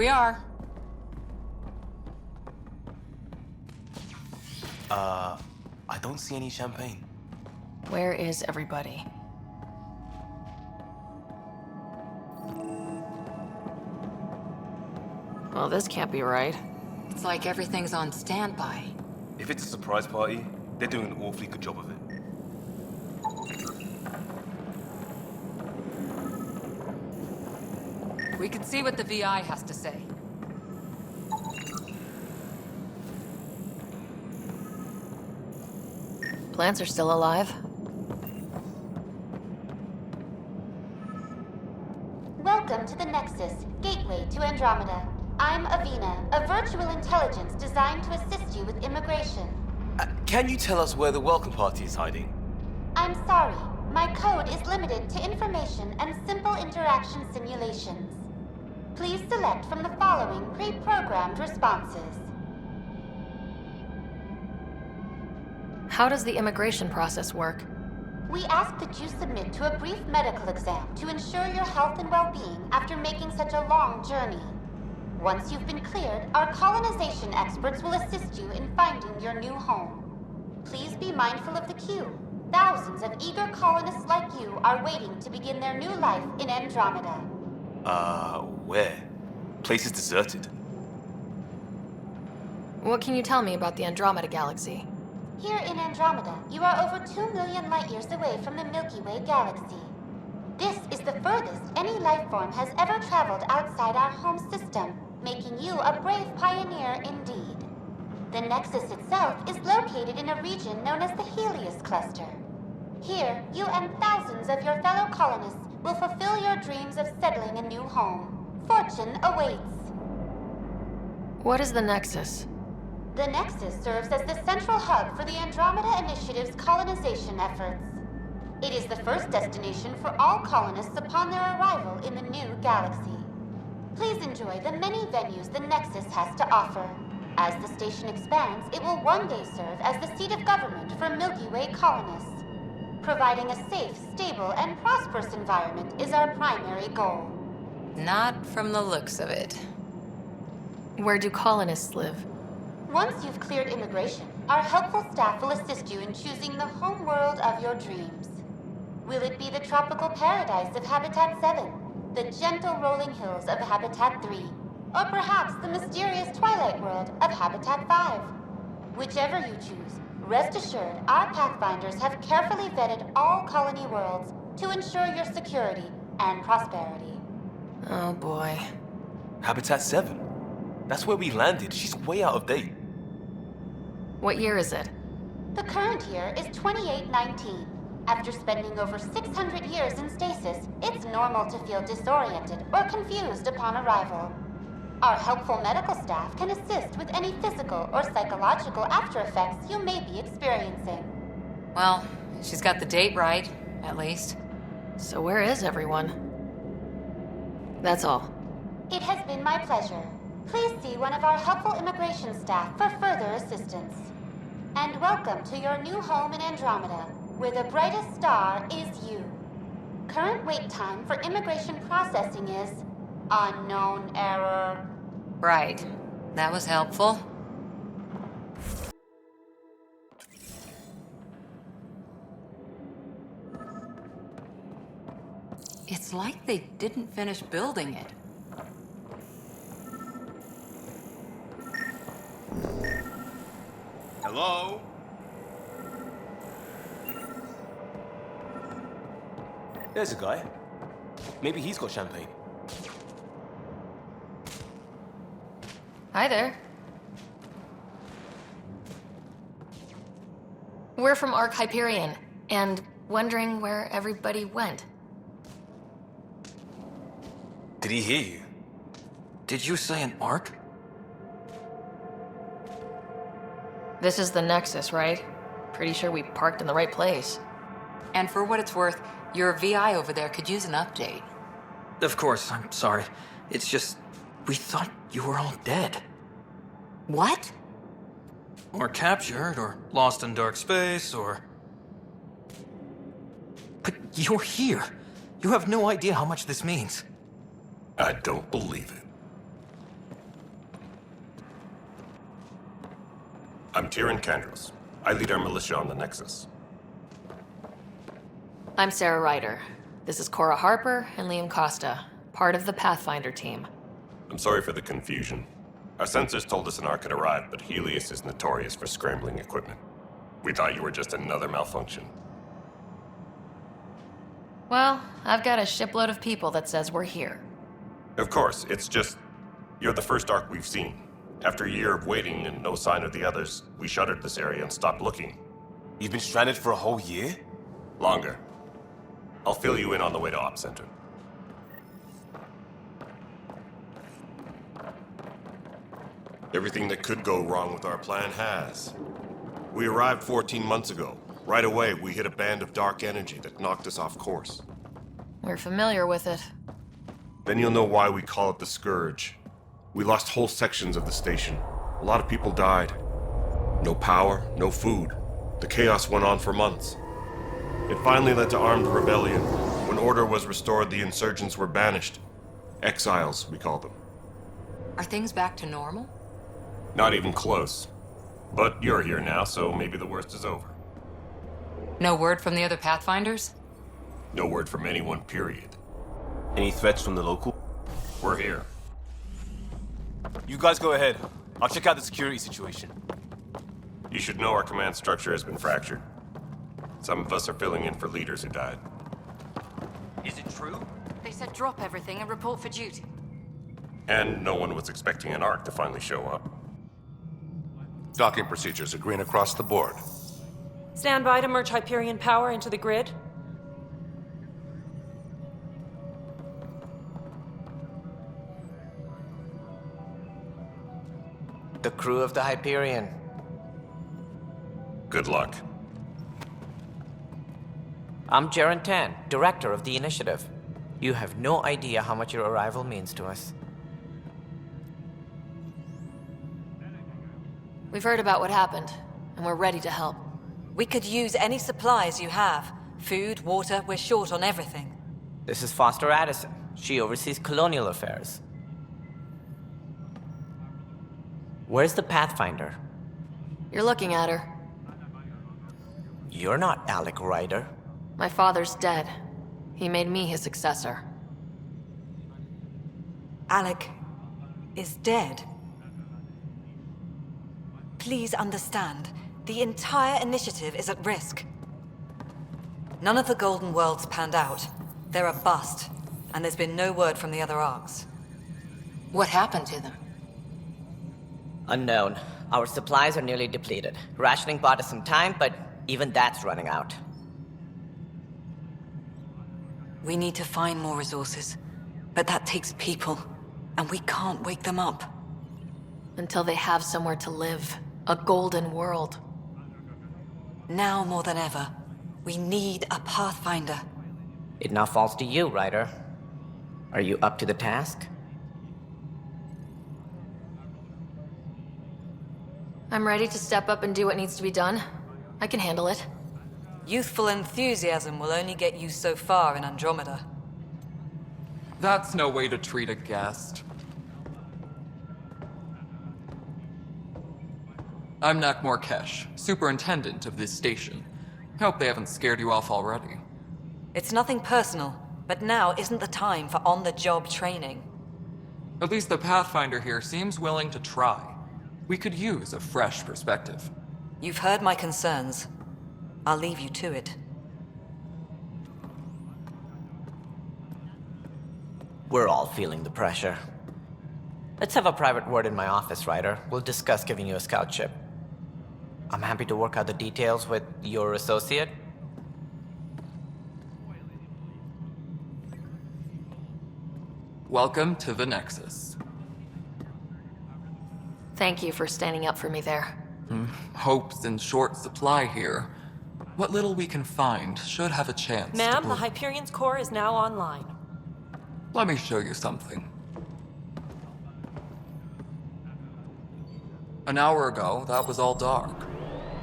we are. I don't see any champagne. Where is everybody? Well, this can't be right. It's like everything's on standby. If it's a surprise party, they're doing an awfully good job of it. We can see what the VI has to say. Plants are still alive? Welcome to the Nexus, gateway to Andromeda. I'm Avina, a virtual intelligence designed to assist you with immigration. Can you tell us where the welcome party is hiding? I'm sorry, my code is limited to information and simple interaction simulations. Please select from the following pre-programmed responses. How does the immigration process work? We ask that you submit to a brief medical exam to ensure your health and well-being after making such a long journey. Once you've been cleared, our colonization experts will assist you in finding your new home. Please be mindful of the queue. Thousands of eager colonists like you are waiting to begin their new life in Andromeda. Where? Place is deserted. What can you tell me about the Andromeda galaxy? Here in Andromeda, you are over 2 million light-years away from the Milky Way galaxy. This is the furthest any life form has ever traveled outside our home system, making you a brave pioneer indeed. The Nexus itself is located in a region known as the Helios Cluster. Here, you and thousands of your fellow colonists will fulfill your dreams of settling a new home. Fortune awaits. What is the Nexus? The Nexus serves as the central hub for the Andromeda Initiative's colonization efforts. It is the first destination for all colonists upon their arrival in the new galaxy. Please enjoy the many venues the Nexus has to offer. As the station expands, it will one day serve as the seat of government for Milky Way colonists. Providing a safe, stable, and prosperous environment is our primary goal. Not from the looks of it. Where do colonists live? Once you've cleared immigration, our helpful staff will assist you in choosing the home world of your dreams. Will it be the tropical paradise of Habitat 7, the gentle rolling hills of Habitat 3, or perhaps the mysterious twilight world of Habitat 5? Whichever you choose, rest assured our Pathfinders have carefully vetted all colony worlds to ensure your security and prosperity. Oh boy. Habitat 7? That's where we landed. She's way out of date. What year is it? The current year is 2819. After spending over 600 years in stasis, it's normal to feel disoriented or confused upon arrival. Our helpful medical staff can assist with any physical or psychological aftereffects you may be experiencing. Well, she's got the date right, at least. So where is everyone? That's all. It has been my pleasure. Please see one of our helpful immigration staff for further assistance. And welcome to your new home in Andromeda, where the brightest star is you. Current wait time for immigration processing is unknown error. Right. That was helpful. It's like they didn't finish building it. Hello? There's a guy. Maybe he's got champagne. Hi there. We're from Ark Hyperion, and wondering where everybody went. Did he hear you? Did you say an arc? This is the Nexus, right? Pretty sure we parked in the right place. And for what it's worth, your VI over there could use an update. Of course, I'm sorry. It's just, we thought you were all dead. What? Or captured, or lost in dark space, or... But you're here. You have no idea how much this means. I don't believe it. I'm Tyrion Kandros. I lead our militia on the Nexus. I'm Sarah Ryder. This is Cora Harper and Liam Costa, part of the Pathfinder team. I'm sorry for the confusion. Our sensors told us an Ark had arrived, but Helios is notorious for scrambling equipment. We thought you were just another malfunction. Well, I've got a shipload of people that says we're here. Of course, it's just... You're the first Ark we've seen. After a year of waiting and no sign of the others, we shuttered this area and stopped looking. You've been stranded for a whole year? Longer. I'll fill you in on the way to Op Center. Everything that could go wrong with our plan has. We arrived 14 months ago. Right away, we hit a band of dark energy that knocked us off course. We're familiar with it. Then you'll know why we call it the Scourge. We lost whole sections of the station. A lot of people died. No power, no food. The chaos went on for months. It finally led to armed rebellion. When order was restored, the insurgents were banished. Exiles, we call them. Are things back to normal? Not even close. But you're here now, so maybe the worst is over. No word from the other Pathfinders? No word from anyone, period. Any threats from the local? We're here. You guys go ahead. I'll check out the security situation. You should know our command structure has been fractured. Some of us are filling in for leaders who died. Is it true? They said drop everything and report for duty. And no one was expecting an Ark to finally show up. Docking procedures are green across the board. Stand by to merge Hyperion power into the grid. The crew of the Hyperion. Good luck. I'm Jaren Tan, director of the initiative. You have no idea how much your arrival means to us. We've heard about what happened, and we're ready to help. We could use any supplies you have. Food, water, we're short on everything. This is Foster Addison. She oversees colonial affairs. Where's the Pathfinder? You're looking at her. You're not Alec Ryder. My father's dead. He made me his successor. Alec is dead. Please understand, the entire initiative is at risk. None of the Golden Worlds panned out. They're a bust, and there's been no word from the other Arks. What happened to them? Unknown. Our supplies are nearly depleted. Rationing bought us some time, but even that's running out. We need to find more resources, but that takes people, and we can't wake them up. Until they have somewhere to live. A golden world. Now more than ever, we need a Pathfinder. It now falls to you, Ryder. Are you up to the task? I'm ready to step up and do what needs to be done. I can handle it. Youthful enthusiasm will only get you so far in Andromeda. That's no way to treat a guest. I'm Nakmor Kesh, superintendent of this station. Hope they haven't scared you off already. It's nothing personal, but now isn't the time for on-the-job training. At least the Pathfinder here seems willing to try. We could use a fresh perspective. You've heard my concerns. I'll leave you to it. We're all feeling the pressure. Let's have a private word in my office, Ryder. We'll discuss giving you a scout ship. I'm happy to work out the details with your associate. Welcome to the Nexus. Thank you for standing up for me there. Hope's in short supply here. What little we can find should have a chance Ma'am, to the Hyperion's core is now online. Let me show you something. An hour ago, that was all dark.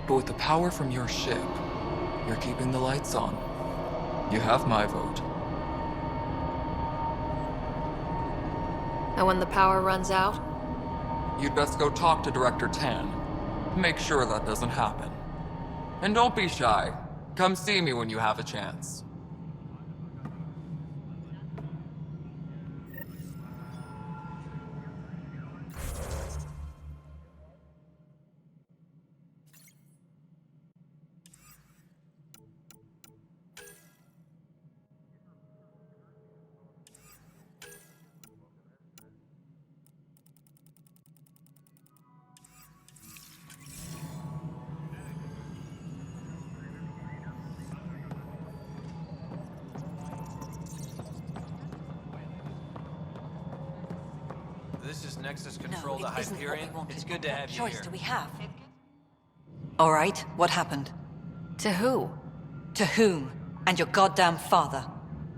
But with the power from your ship, you're keeping the lights on. You have my vote. And when the power runs out? You'd best go talk to Director Tan. make sure that doesn't happen. And don't be shy. Come see me when you have a chance. This is Nexus Control No, to it isn't what we Hyperion. wanted. It's good to have you What here. choice do we have? All right, what happened? To who? To whom? And your goddamn father.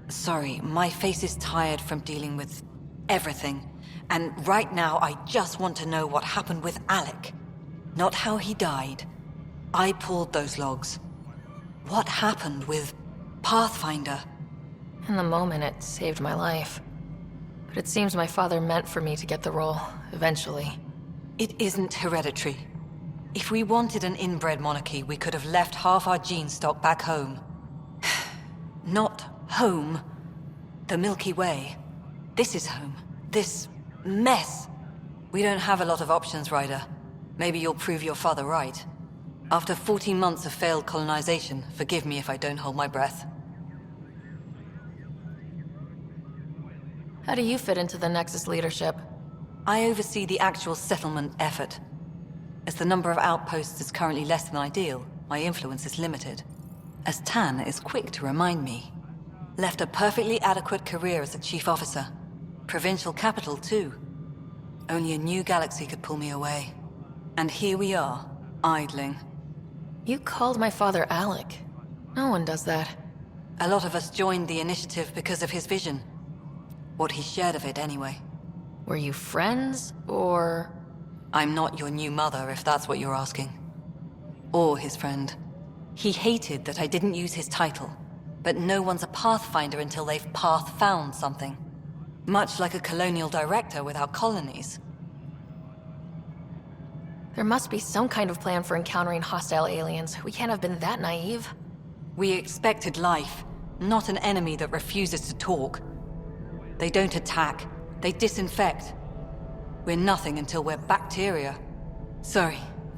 Sorry, my face is tired from dealing with everything. And right now, I just want to know what happened with Alec. Not how he died. I pulled those logs. What happened with Pathfinder? In the moment, it saved my life. But it seems my father meant for me to get the role, eventually. It isn't hereditary. If we wanted an inbred monarchy, we could have left half our gene stock back home. Not home. The Milky Way. This is home. This mess. We don't have a lot of options, Ryder. Maybe you'll prove your father right. After 14 months of failed colonization, forgive me if I don't hold my breath. How do you fit into the Nexus leadership? I oversee the actual settlement effort. As the number of outposts is currently less than ideal, my influence is limited. As Tan is quick to remind me. Left a perfectly adequate career as a chief officer. Provincial capital, too. Only a new galaxy could pull me away. And here we are, idling. You called my father Alec. No one does that. A lot of us joined the initiative because of his vision. What he shared of it, anyway. Were you friends, or...? I'm not your new mother, if that's what you're asking. Or his friend. He hated that I didn't use his title. But no one's a Pathfinder until they've path-found something. Much like a colonial director without colonies. There must be some kind of plan for encountering hostile aliens. We can't have been that naive. We expected life, not an enemy that refuses to talk. They don't attack, they disinfect. We're nothing until we're bacteria. Sorry,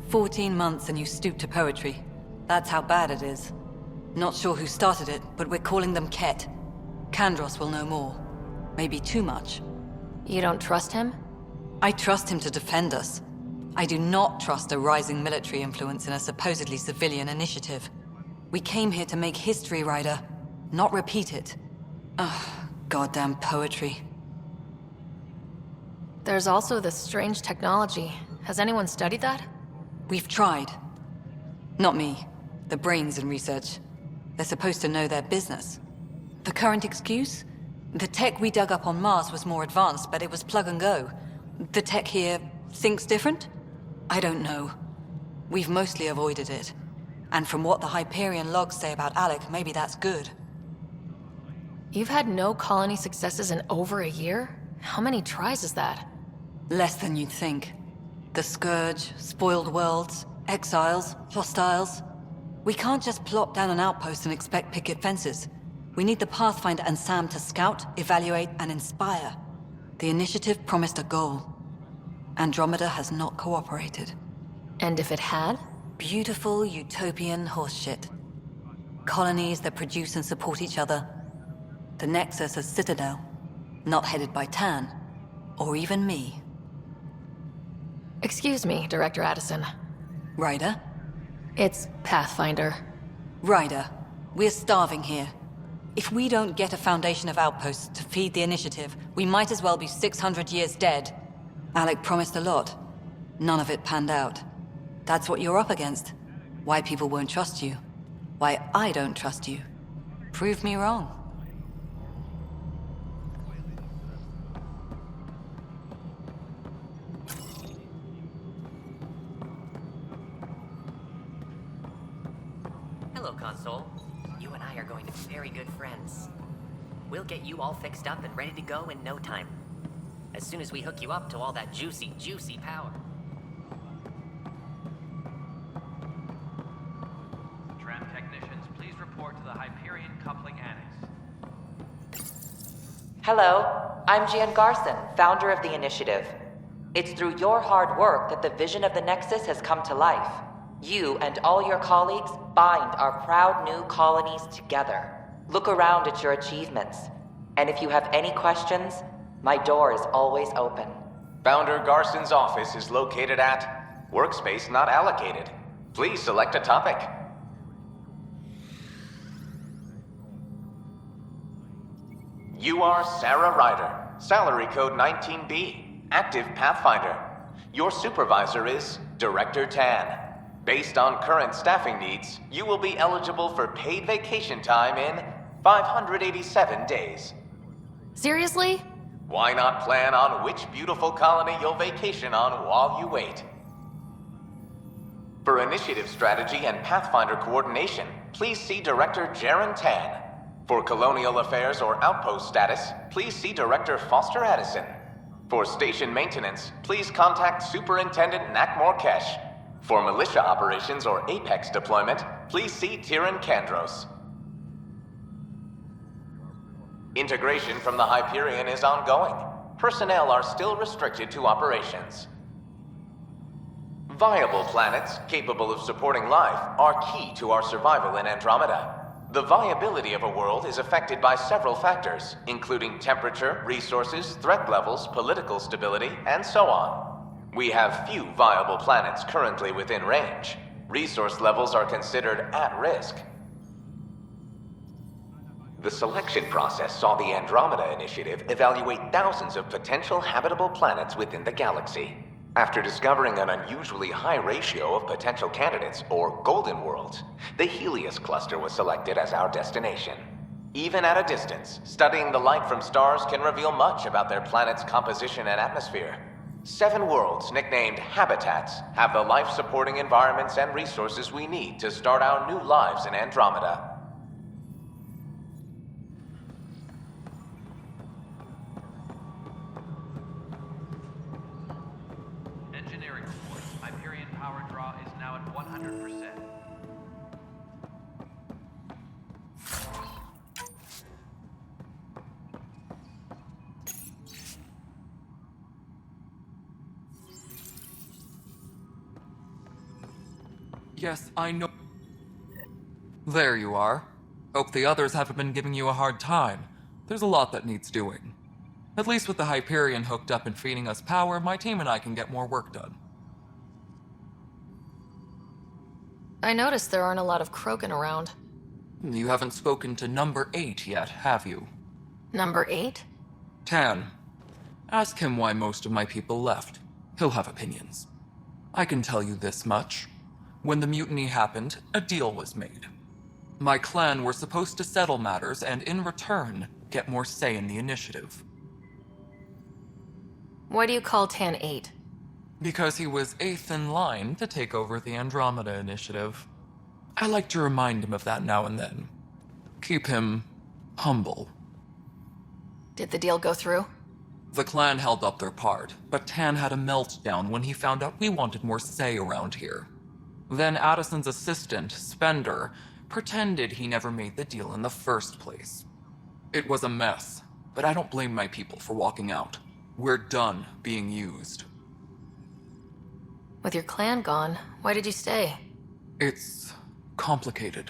14 months and you stoop to poetry. That's how bad it is. Not sure who started it, but we're calling them Ket. Kandros will know more. Maybe too much. You don't trust him? I trust him to defend us. I do not trust a rising military influence in a supposedly civilian initiative. We came here to make history, Ryder, not repeat it. Ugh, goddamn poetry. There's also this strange technology. Has anyone studied that? We've tried. Not me. The brains in research. They're supposed to know their business. The current excuse? The tech we dug up on Mars was more advanced, but it was plug and go. The tech here thinks different? I don't know. We've mostly avoided it. And from what the Hyperion logs say about Alec, maybe that's good. You've had no colony successes in over a year? How many tries is that? Less than you'd think. The Scourge, spoiled worlds, exiles, hostiles. We can't just plop down an outpost and expect picket fences. We need the Pathfinder and Sam to scout, evaluate, and inspire. The initiative promised a goal. Andromeda has not cooperated. And if it had? Beautiful utopian horseshit. Colonies that produce and support each other. The Nexus as Citadel. Not headed by Tan. Or even me. Excuse me, Director Addison. Ryder? It's Pathfinder. Ryder, we're starving here. If we don't get a foundation of outposts to feed the initiative, we might as well be 600 years dead. Alec promised a lot. None of it panned out. That's what you're up against. Why people won't trust you. Why I don't trust you. Prove me wrong. Hello, Console. You and I are going to be very good friends. We'll get you all fixed up and ready to go in no time. As soon as we hook you up to all that juicy, juicy power. report to the Hyperion Coupling Annex. Hello, I'm Joegarratt, founder of the Initiative. It's through your hard work that the vision of the Nexus has come to life. You and all your colleagues bind our proud new colonies together. Look around at your achievements. And if you have any questions, my door is always open. Founder Garson's office is located at Workspace Not Allocated. Please select a topic. You are Sarah Ryder, salary code 19B, active Pathfinder. Your supervisor is Director Tan. Based on current staffing needs, you will be eligible for paid vacation time in 587 days. Seriously? Why not plan on which beautiful colony you'll vacation on while you wait? For initiative strategy and Pathfinder coordination, please see Director Jaren Tan. For colonial affairs or outpost status, please see Director Foster Addison. For station maintenance, please contact Superintendent Nakmor Kesh. For militia operations or Apex deployment, please see Tyran Kandros. Integration from the Hyperion is ongoing. Personnel are still restricted to operations. Viable planets capable of supporting life are key to our survival in Andromeda. The viability of a world is affected by several factors, including temperature, resources, threat levels, political stability, and so on. We have few viable planets currently within range. Resource levels are considered at risk. The selection process saw the Andromeda Initiative evaluate thousands of potential habitable planets within the galaxy. After discovering an unusually high ratio of potential candidates, or golden worlds, the Helios cluster was selected as our destination. Even at a distance, studying the light from stars can reveal much about their planet's composition and atmosphere. 7 worlds, nicknamed habitats, have the life-supporting environments and resources we need to start our new lives in Andromeda. Engineering report. Hyperion power draw is now at 100%. Yes, I know. There you are. Hope the others haven't been giving you a hard time. There's a lot that needs doing. At least with the Hyperion hooked up and feeding us power, my team and I can get more work done. I noticed there aren't a lot of Krogan around. You haven't spoken to number 8 yet, have you? Number 8? Tan. Ask him why most of my people left. He'll have opinions. I can tell you this much. When the mutiny happened, a deal was made. My clan were supposed to settle matters and, in return, get more say in the initiative. Why do you call Tan 8? Because he was 8th in line to take over the Andromeda Initiative. I like to remind him of that now and then. Keep him humble. Did the deal go through? The clan held up their part, but Tan had a meltdown when he found out we wanted more say around here. Then Addison's assistant, Spender, pretended he never made the deal in the first place. It was a mess, but I don't blame my people for walking out. We're done being used. With your clan gone, why did you stay? It's complicated.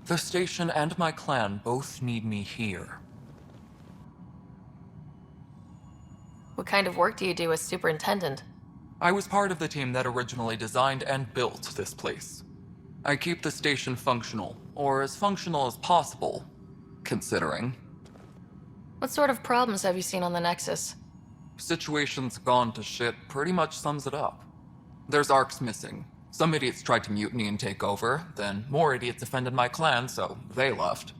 The station and my clan both need me here. What kind of work do you do as superintendent? I was part of the team that originally designed and built this place. I keep the station functional, or as functional as possible, considering. What sort of problems have you seen on the Nexus? Situation's gone to shit pretty much sums it up. There's arcs missing. Some idiots tried to mutiny and take over, then more idiots offended my clan, so they left.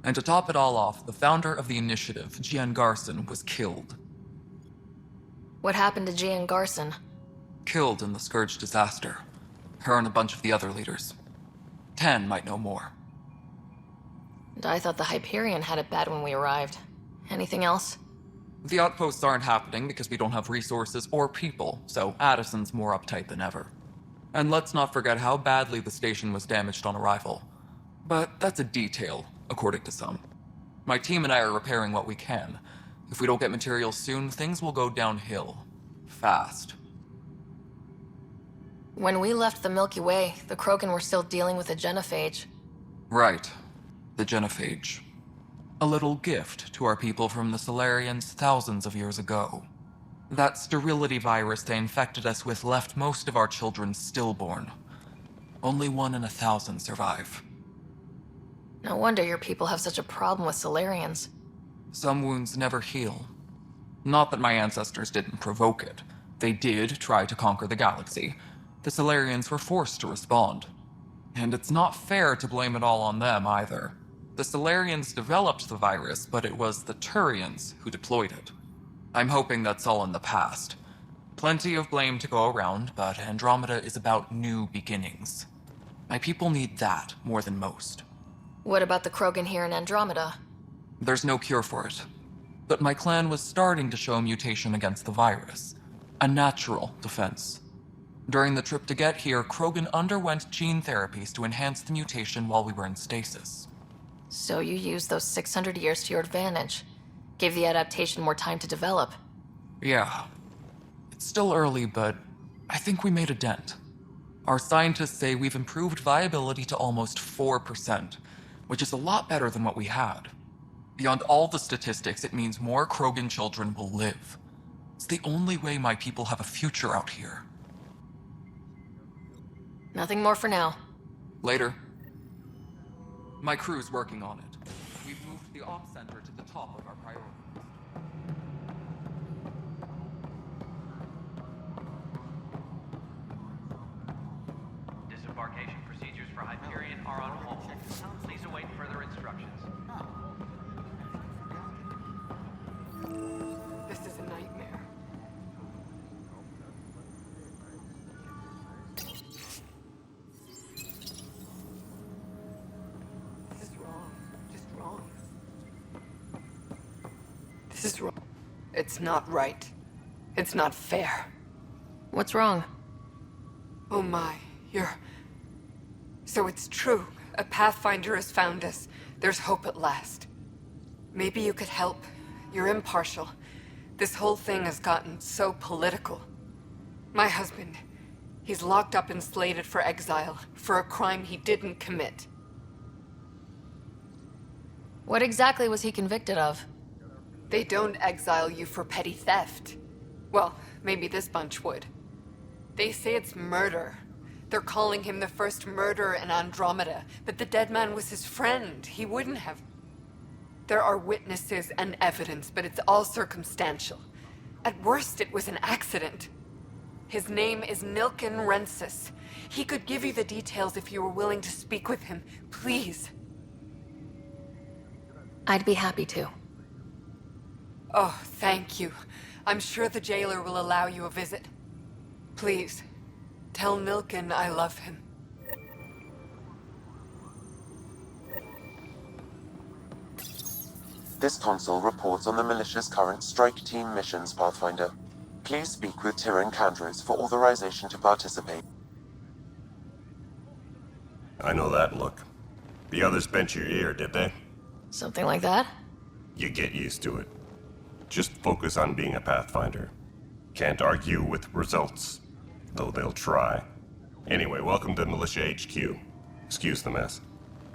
And to top it all off, the founder of the initiative, Joegarratt, was killed. What happened to Joegarratt? Killed in the Scourge disaster. Her and a bunch of the other leaders. Tan might know more. And I thought the Hyperion had it bad when we arrived. Anything else? The outposts aren't happening because we don't have resources or people, so Addison's more uptight than ever. And let's not forget how badly the station was damaged on arrival. But that's a detail, according to some. My team and I are repairing what we can. If we don't get materials soon, things will go downhill. Fast. When we left the Milky Way, the Krogan were still dealing with a genophage. Right. The genophage. A little gift to our people from the Solarians thousands of years ago. That sterility virus they infected us with left most of our children stillborn. Only 1 in 1,000 survive. No wonder your people have such a problem with Solarians. Some wounds never heal. Not that my ancestors didn't provoke it. They did try to conquer the galaxy. The Solarians were forced to respond. And it's not fair to blame it all on them, either. The Solarians developed the virus, but it was the Turians who deployed it. I'm hoping that's all in the past. Plenty of blame to go around, but Andromeda is about new beginnings. My people need that more than most. What about the Krogan here in Andromeda? There's no cure for it. But my clan was starting to show mutation against the virus. A natural defense. During the trip to get here, Krogan underwent gene therapies to enhance the mutation while we were in stasis. So you used those 600 years to your advantage. Gave the adaptation more time to develop. Yeah. It's still early, but I think we made a dent. Our scientists say we've improved viability to almost 4%, which is a lot better than what we had. Beyond all the statistics, it means more Krogan children will live. It's the only way my people have a future out here. Nothing more for now. Later. My crew's working on it. We've moved the ops center to the top of our priority list. Disembarkation procedures for Hyperion are on hold. Please await further instructions. This is a nightmare. This is wrong. Just wrong. This is wrong. It's not right. It's not fair. What's wrong? Oh my, So it's true. A Pathfinder has found us. There's hope at last. Maybe you could help. You're impartial. This whole thing has gotten so political. My husband, he's locked up and slated for exile for a crime he didn't commit. What exactly was he convicted of? They don't exile you for petty theft. Well, maybe this bunch would. They say it's murder. They're calling him the first murderer in Andromeda, but the dead man was his friend. He wouldn't have. There are witnesses and evidence, but it's all circumstantial. At worst, it was an accident. His name is Nilken Rensis. He could give you the details if you were willing to speak with him. Please. I'd be happy to. Oh, thank you. I'm sure the jailer will allow you a visit. Please, tell Nilken I love him. This console reports on the militia's current strike team missions, Pathfinder. Please speak with Tyrann Kandros for authorization to participate. I know that look. The others bent your ear, did they? Something like that? You get used to it. Just focus on being a Pathfinder. Can't argue with results, though they'll try. Anyway, welcome to Militia HQ. Excuse the mess.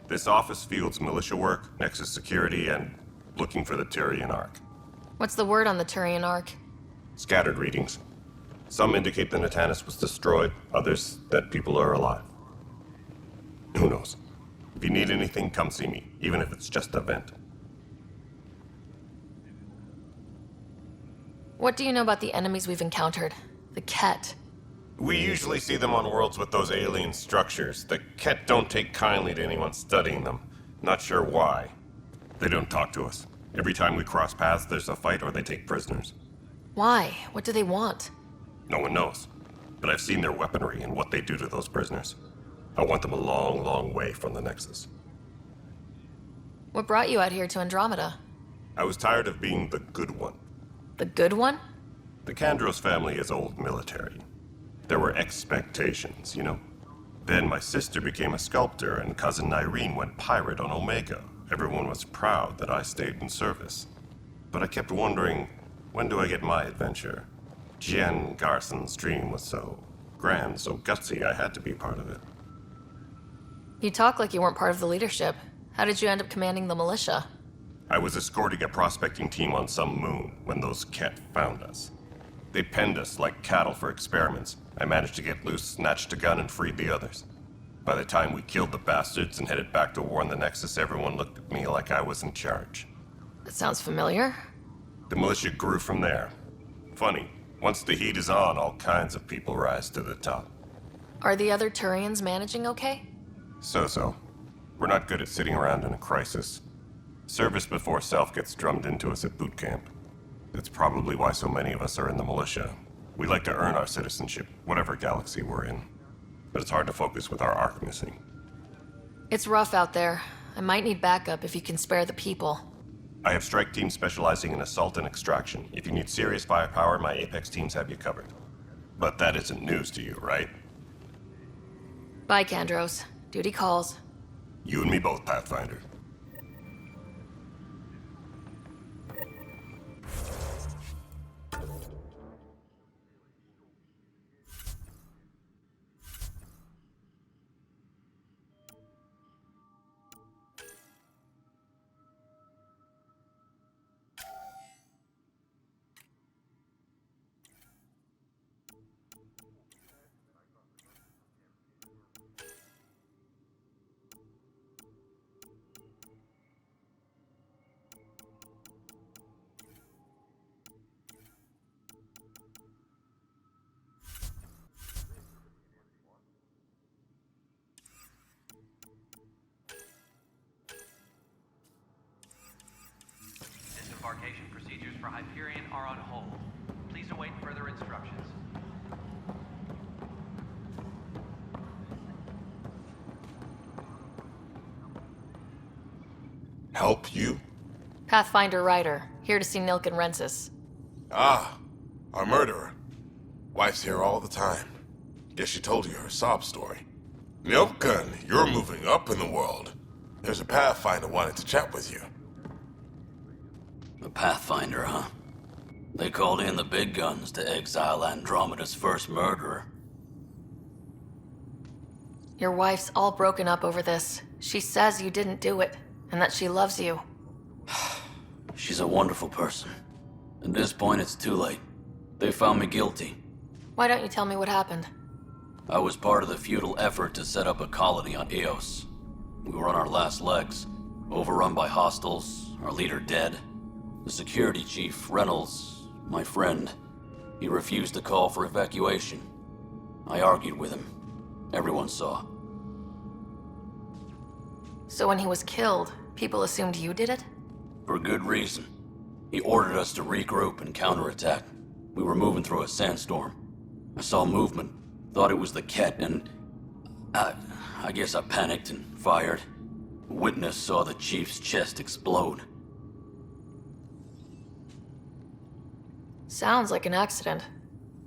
This office fields militia work, Nexus security, and looking for the Turian Ark. What's the word on the Turian Ark? Scattered readings. Some indicate the Natanus was destroyed, others that people are alive. Who knows? If you need anything, come see me, even if it's just a vent. What do you know about the enemies we've encountered? The Ket. We usually see them on worlds with those alien structures. The Ket don't take kindly to anyone studying them. Not sure why. They don't talk to us. Every time we cross paths, there's a fight or they take prisoners. Why? What do they want? No one knows. But I've seen their weaponry and what they do to those prisoners. I want them a long, long way from the Nexus. What brought you out here to Andromeda? I was tired of being the good one. The good one? The Kandros family is old military. There were expectations, you know? Then my sister became a sculptor and cousin Irene went pirate on Omega. Everyone was proud that I stayed in service. But I kept wondering, when do I get my adventure? Joegarratt's dream was so grand, so gutsy, I had to be part of it. You talk like you weren't part of the leadership. How did you end up commanding the militia? I was escorting a prospecting team on some moon when those Ket found us. They penned us like cattle for experiments. I managed to get loose, snatched a gun, and freed the others. By the time we killed the bastards and headed back to warn the Nexus, everyone looked at me like I was in charge. That sounds familiar. The militia grew from there. Funny, once the heat is on, all kinds of people rise to the top. Are the other Turians managing okay? So. We're not good at sitting around in a crisis. Service before self gets drummed into us at boot camp. That's probably why so many of us are in the militia. We like to earn our citizenship, whatever galaxy we're in. But it's hard to focus with our arc missing. It's rough out there. I might need backup if you can spare the people. I have strike teams specializing in assault and extraction. If you need serious firepower, my Apex teams have you covered. But that isn't news to you, right? Bye, Kandros. Duty calls. You and me both, Pathfinder. Disembarkation procedures for Hyperion are on hold. Please await further instructions. Help you? Pathfinder Ryder, here to see Nilk and Rensis. Ah, our murderer. Wife's here all the time. Guess she told you her sob story. Nilkan, you're moving up in the world. There's a Pathfinder wanting to chat with you. A Pathfinder, huh? They called in the big guns to exile Andromeda's first murderer. Your wife's all broken up over this. She says you didn't do it, and that she loves you. She's a wonderful person. At this point, it's too late. They found me guilty. Why don't you tell me what happened? I was part of the futile effort to set up a colony on Eos. We were on our last legs, overrun by hostiles, our leader dead. The security chief, Reynolds, my friend, he refused to call for evacuation. I argued with him. Everyone saw. So when he was killed, people assumed you did it? For good reason. He ordered us to regroup and counterattack. We were moving through a sandstorm. I saw movement, thought it was the Ket, and I guess I panicked and fired. A witness saw the chief's chest explode. Sounds like an accident.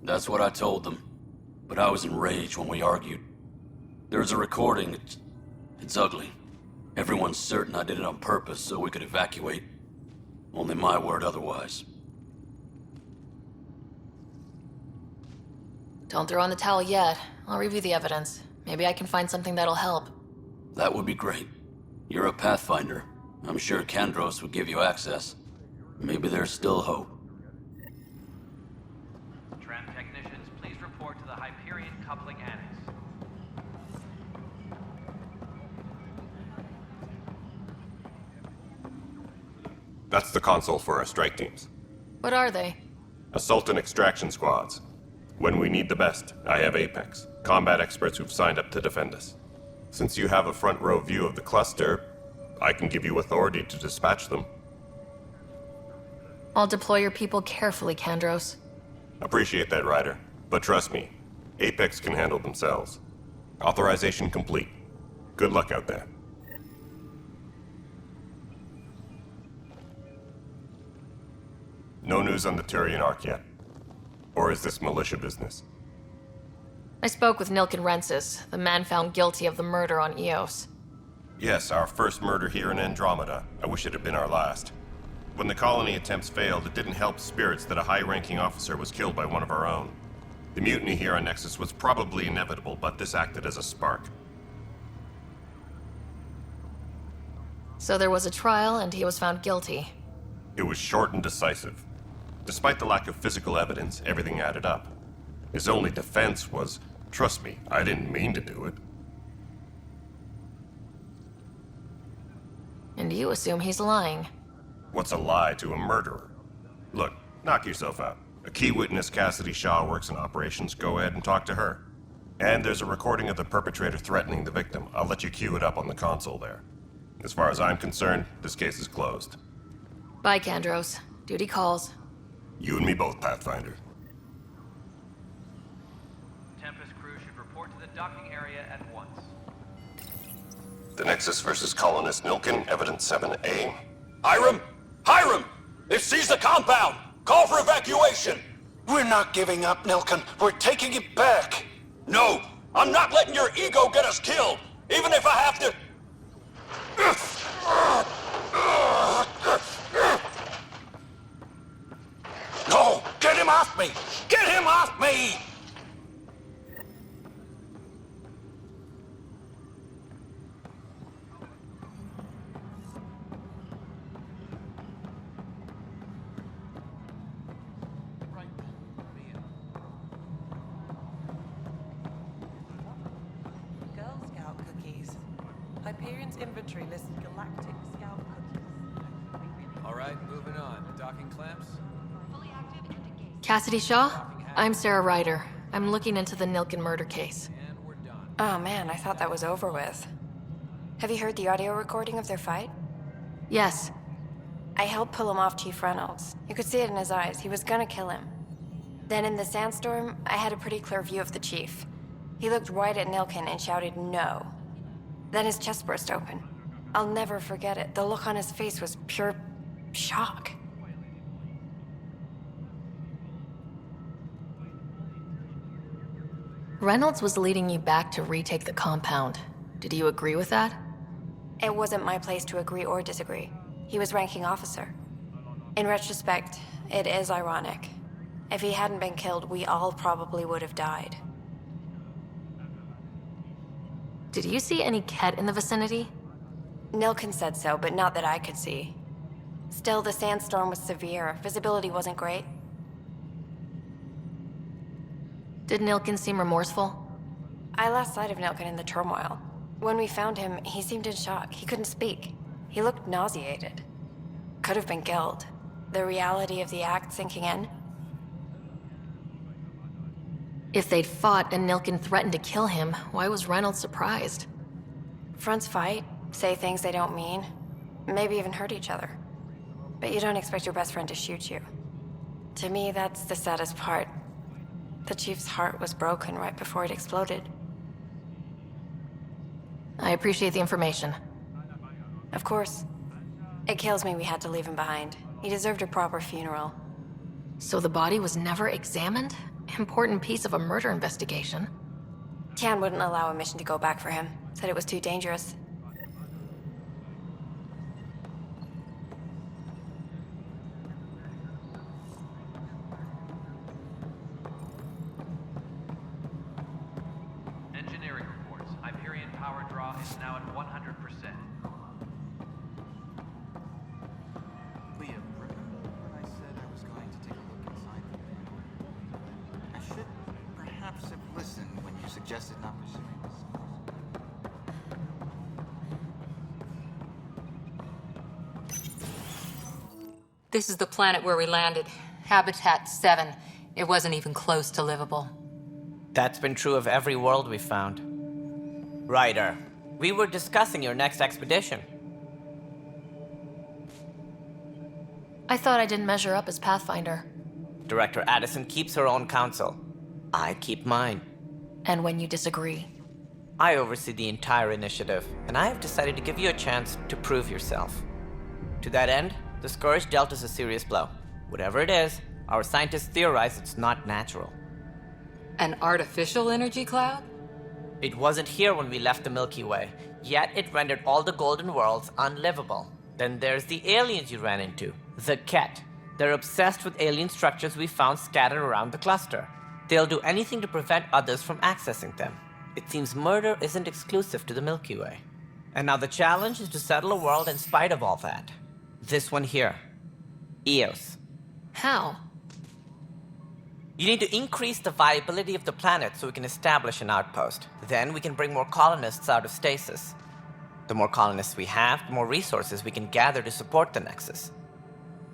That's what I told them. But I was enraged when we argued. There's a recording. It's ugly. Everyone's certain I did it on purpose so we could evacuate. Only my word otherwise. Don't throw in the towel yet. I'll review the evidence. Maybe I can find something that'll help. That would be great. You're a Pathfinder. I'm sure Kandros would give you access. Maybe there's still hope. Tram technicians, please report to the Hyperion Coupling Annex. That's the console for our strike teams. What are they? Assault and extraction squads. When we need the best, I have Apex, combat experts who've signed up to defend us. Since you have a front row view of the cluster, I can give you authority to dispatch them. I'll deploy your people carefully, Kandros. Appreciate that, Ryder. But trust me, Apex can handle themselves. Authorization complete. Good luck out there. No news on the Turian Ark yet? Or is this militia business? I spoke with Nilk and Rensis, the man found guilty of the murder on Eos. Yes, our first murder here in Andromeda. I wish it had been our last. When the colony attempts failed, it didn't help spirits that a high-ranking officer was killed by one of our own. The mutiny here on Nexus was probably inevitable, but this acted as a spark. So there was a trial, and he was found guilty. It was short and decisive. Despite the lack of physical evidence, everything added up. His only defense was, trust me, I didn't mean to do it. And you assume he's lying. What's a lie to a murderer? Look, knock yourself out. A key witness, Cassidy Shaw, works in operations. Go ahead and talk to her. And there's a recording of the perpetrator threatening the victim. I'll let you cue it up on the console there. As far as I'm concerned, this case is closed. Bye, Kandros. Duty calls. You and me both, Pathfinder. Tempest crew should report to the docking area at once. The Nexus versus colonist Nilkin, evidence 7A. Hiram! Hiram! They've seized the compound! Call for evacuation! We're not giving up, Nilkin. We're taking it back. No! I'm not letting your ego get us killed! Even if I have to... No! Get him off me! Get him off me! Girl Scout cookies. Hyperion's inventory lists galactic scout cookies. All right, moving on. Docking clamps? Cassidy Shaw? I'm Sarah Ryder. I'm looking into the Nilkin murder case. Oh man, I thought that was over with. Have you heard the audio recording of their fight? Yes. I helped pull him off Chief Reynolds. You could see it in his eyes. He was gonna kill him. Then in the sandstorm, I had a pretty clear view of the chief. He looked right at Nilkin and shouted no. Then his chest burst open. I'll never forget it. The look on his face was pure shock. Reynolds was leading you back to retake the compound. Did you agree with that? It wasn't my place to agree or disagree. He was ranking officer. In retrospect, it is ironic. If he hadn't been killed, we all probably would have died. Did you see any Ket in the vicinity? Nilkin said so, but not that I could see. Still, the sandstorm was severe. Visibility wasn't great. Did Nilkin seem remorseful? I lost sight of Nilkin in the turmoil. When we found him, he seemed in shock. He couldn't speak. He looked nauseated. Could have been guilt. The reality of the act sinking in. If they'd fought and Nilkin threatened to kill him, why was Reynolds surprised? Fronts fight, say things they don't mean, maybe even hurt each other. But you don't expect your best friend to shoot you. To me, that's the saddest part. The Chief's heart was broken right before it exploded. I appreciate the information. Of course. It kills me we had to leave him behind. He deserved a proper funeral. So the body was never examined? Important piece of a murder investigation. Tian wouldn't allow a mission to go back for him. Said it was too dangerous. Engineering reports. Hyperion power draw is now at 100%. Liam, remember when I said I was going to take a look inside the van? I should perhaps have listened when you suggested not pursuing this. This is the planet where we landed. Habitat 7. It wasn't even close to livable. That's been true of every world we found. Ryder, we were discussing your next expedition. I thought I didn't measure up as Pathfinder. Director Addison keeps her own counsel. I keep mine. And when you disagree? I oversee the entire initiative, and I have decided to give you a chance to prove yourself. To that end, the Scourge dealt us a serious blow. Whatever it is, our scientists theorize it's not natural. An artificial energy cloud? It wasn't here when we left the Milky Way, yet it rendered all the golden worlds unlivable. Then there's the aliens you ran into, the Ket. They're obsessed with alien structures we found scattered around the cluster. They'll do anything to prevent others from accessing them. It seems murder isn't exclusive to the Milky Way. And now the challenge is to settle a world in spite of all that. This one here. Eos. How? You need to increase the viability of the planet so we can establish an outpost. Then we can bring more colonists out of stasis. The more colonists we have, the more resources we can gather to support the Nexus.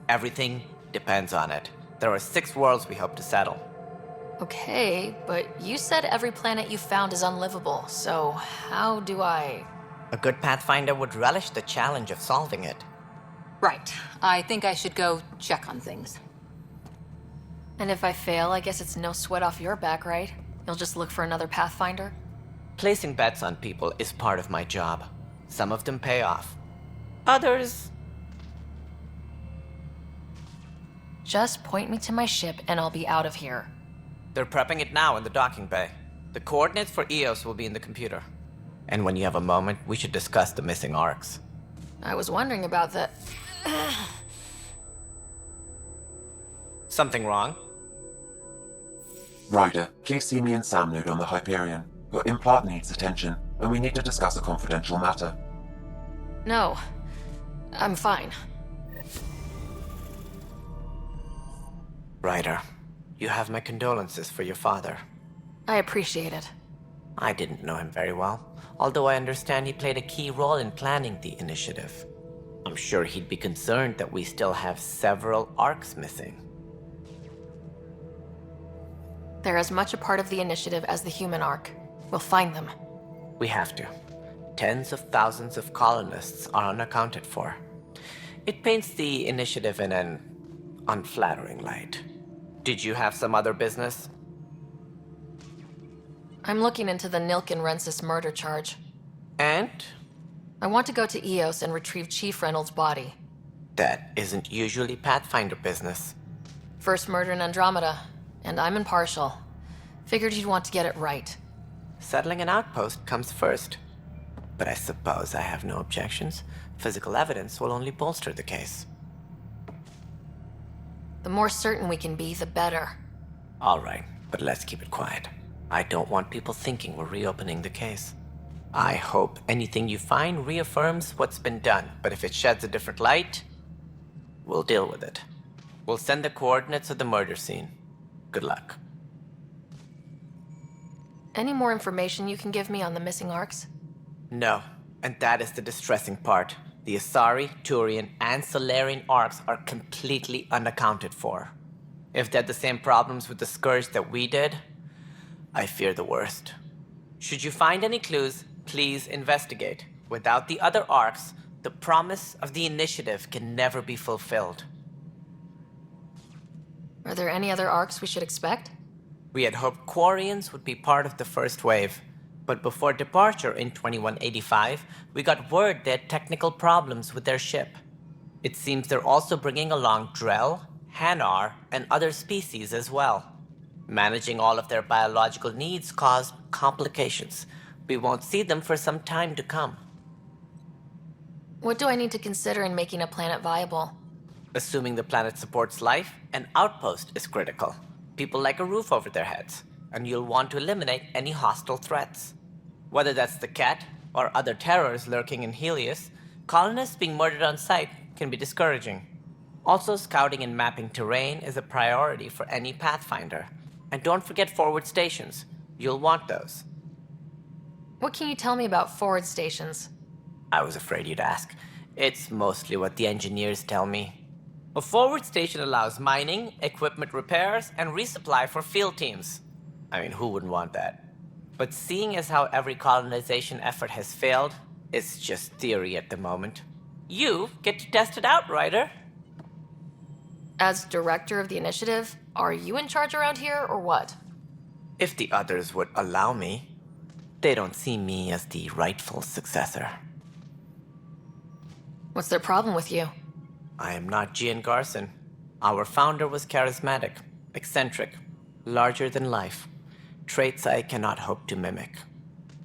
Everything depends on it. There are 6 worlds we hope to settle. Okay, but you said every planet you found is unlivable, so how do I... A good Pathfinder would relish the challenge of solving it. Right. I think I should go check on things. And if I fail, I guess it's no sweat off your back, right? You'll just look for another Pathfinder? Placing bets on people is part of my job. Some of them pay off. Others... Just point me to my ship and I'll be out of here. They're prepping it now in the docking bay. The coordinates for Eos will be in the computer. And when you have a moment, we should discuss the missing arcs. I was wondering about the... Something wrong? Ryder, please see me and Sam Node on the Hyperion. Your implant needs attention, and we need to discuss a confidential matter. No. I'm fine. Ryder, you have my condolences for your father. I appreciate it. I didn't know him very well, although I understand he played a key role in planning the initiative. I'm sure he'd be concerned that we still have several arcs missing. They're as much a part of the initiative as the human arc. We'll find them. We have to. Tens of thousands of colonists are unaccounted for. It paints the initiative in an unflattering light. Did you have some other business? I'm looking into the Nilken Rensis murder charge. And? I want to go to Eos and retrieve Chief Reynolds' body. That isn't usually Pathfinder business. First murder in Andromeda, and I'm impartial. Figured you'd want to get it right. Settling an outpost comes first. But I suppose I have no objections. Physical evidence will only bolster the case. The more certain we can be, the better. All right, but let's keep it quiet. I don't want people thinking we're reopening the case. I hope anything you find reaffirms what's been done, but if it sheds a different light, we'll deal with it. We'll send the coordinates of the murder scene. Good luck. Any more information you can give me on the missing arcs? No, and that is the distressing part. The Asari, Turian, and Solarian arcs are completely unaccounted for. If they had the same problems with the Scourge that we did, I fear the worst. Should you find any clues, please investigate. Without the other arcs, the promise of the initiative can never be fulfilled. Are there any other arcs we should expect? We had hoped Quarians would be part of the first wave, but before departure in 2185, we got word they had technical problems with their ship. It seems they're also bringing along Drell, Hanar, and other species as well. Managing all of their biological needs caused complications. We won't see them for some time to come. What do I need to consider in making a planet viable? Assuming the planet supports life, an outpost is critical. People like a roof over their heads, and you'll want to eliminate any hostile threats. Whether that's the Ket or other terrors lurking in Helios, colonists being murdered on sight can be discouraging. Also, scouting and mapping terrain is a priority for any Pathfinder. And don't forget forward stations. You'll want those. What can you tell me about forward stations? I was afraid you'd ask. It's mostly what the engineers tell me. A forward station allows mining, equipment repairs, and resupply for field teams. I mean, who wouldn't want that? But seeing as how every colonization effort has failed, it's just theory at the moment. You get to test it out, Ryder. As director of the initiative, are you in charge around here, or what? If the others would allow me. They don't see me as the rightful successor. What's their problem with you? I am not Joegarratt. Our founder was charismatic, eccentric, larger than life. traits I cannot hope to mimic.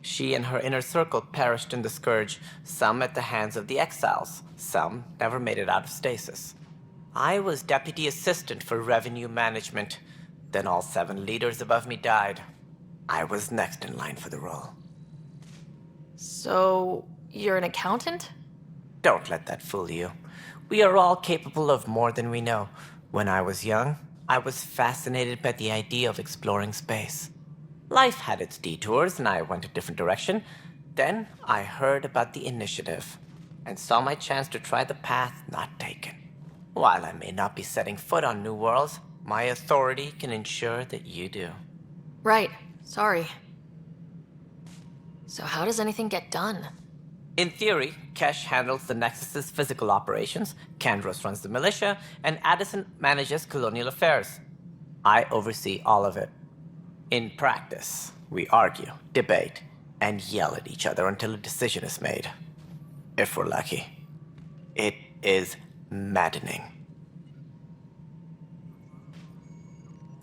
She and her inner circle perished in the Scourge, some at the hands of the Exiles, some never made it out of stasis. I was deputy assistant for revenue management. Then all 7 leaders above me died. I was next in line for the role. So, you're an accountant? Don't let that fool you. We are all capable of more than we know. When I was young, I was fascinated by the idea of exploring space. Life had its detours, and I went a different direction. Then I heard about the Initiative, and saw my chance to try the path not taken. While I may not be setting foot on new worlds, my authority can ensure that you do. Right. Sorry. So how does anything get done? In theory, Kesh handles the Nexus's physical operations, Kandros runs the militia, and Addison manages colonial affairs. I oversee all of it. In practice, we argue, debate, and yell at each other until a decision is made. If we're lucky. It is maddening.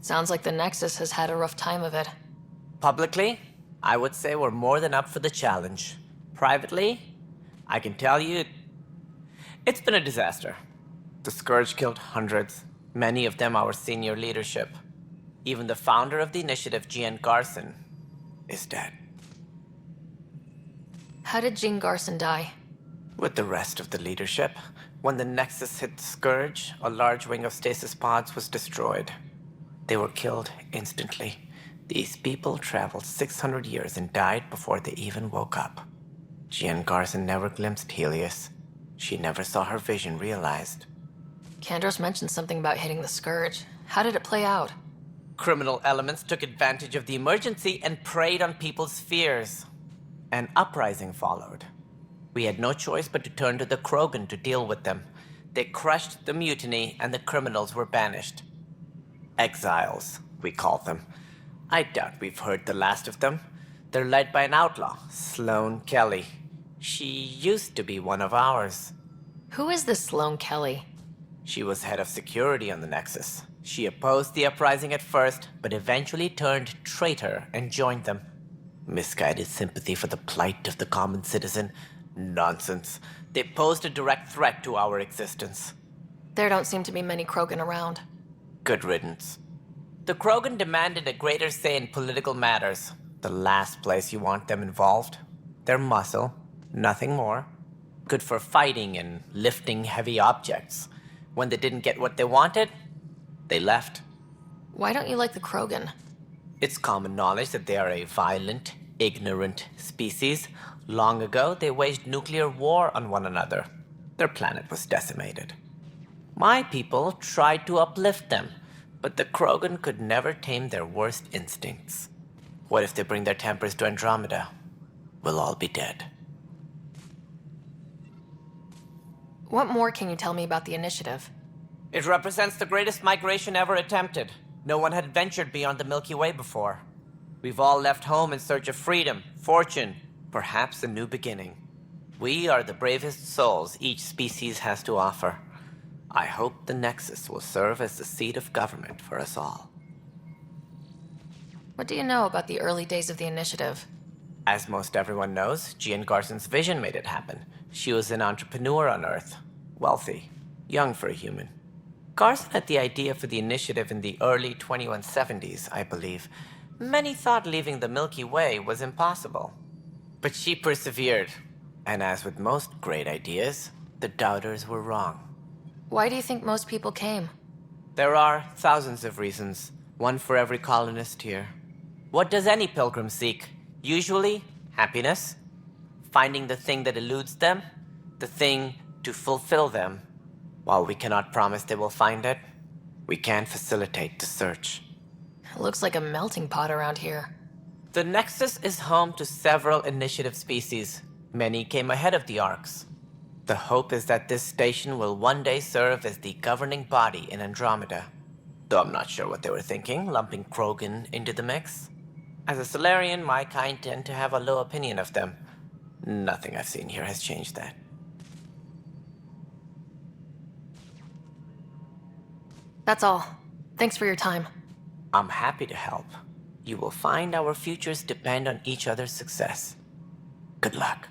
Sounds like the Nexus has had a rough time of it. Publicly, I would say we're more than up for the challenge. Privately, I can tell you, it's been a disaster. The Scourge killed hundreds, many of them our senior leadership. Even the founder of the initiative, Joegarratt, is dead. How did Jean Garson die? With the rest of the leadership, when the Nexus hit the Scourge, a large wing of stasis pods was destroyed. They were killed instantly. These people traveled 600 years and died before they even woke up. Joegarratt never glimpsed Helios. She never saw her vision realized. Kandros mentioned something about hitting the Scourge. How did it play out? Criminal elements took advantage of the emergency and preyed on people's fears. An uprising followed. We had no choice but to turn to the Krogan to deal with them. They crushed the mutiny and the criminals were banished. Exiles, we call them. I doubt we've heard the last of them. They're led by an outlaw, Sloane Kelly. She used to be one of ours. Who is this Sloane Kelly? She was head of security on the Nexus. She opposed the uprising at first, but eventually turned traitor and joined them. Misguided sympathy for the plight of the common citizen? Nonsense. They posed a direct threat to our existence. There don't seem to be many Krogan around. Good riddance. The Krogan demanded a greater say in political matters. The last place you want them involved. They're muscle, nothing more. Good for fighting and lifting heavy objects. When they didn't get what they wanted, they left. Why don't you like the Krogan? It's common knowledge that they are a violent, ignorant species. Long ago, they waged nuclear war on one another. Their planet was decimated. My people tried to uplift them, but the Krogan could never tame their worst instincts. What if they bring their tempers to Andromeda? We'll all be dead. What more can you tell me about the Initiative? It represents the greatest migration ever attempted. No one had ventured beyond the Milky Way before. We've all left home in search of freedom, fortune, perhaps a new beginning. We are the bravest souls each species has to offer. I hope the Nexus will serve as the seat of government for us all. What do you know about the early days of the Initiative? As most everyone knows, Joegarratt's vision made it happen. She was an entrepreneur on Earth. Wealthy. Young for a human. Garson had the idea for the initiative in the early 2170s, I believe. Many thought leaving the Milky Way was impossible. But she persevered. And as with most great ideas, the doubters were wrong. Why do you think most people came? There are thousands of reasons, one for every colonist here. What does any pilgrim seek? Usually, happiness. Finding the thing that eludes them, the thing to fulfill them. While we cannot promise they will find it, we can facilitate the search. It looks like a melting pot around here. The Nexus is home to several initiative species. Many came ahead of the Arks. The hope is that this station will one day serve as the governing body in Andromeda. Though I'm not sure what they were thinking, lumping Krogan into the mix. As a Solarian, my kind tend to have a low opinion of them. Nothing I've seen here has changed that. That's all. Thanks for your time. I'm happy to help. you will find our futures depend on each other's success. Good luck.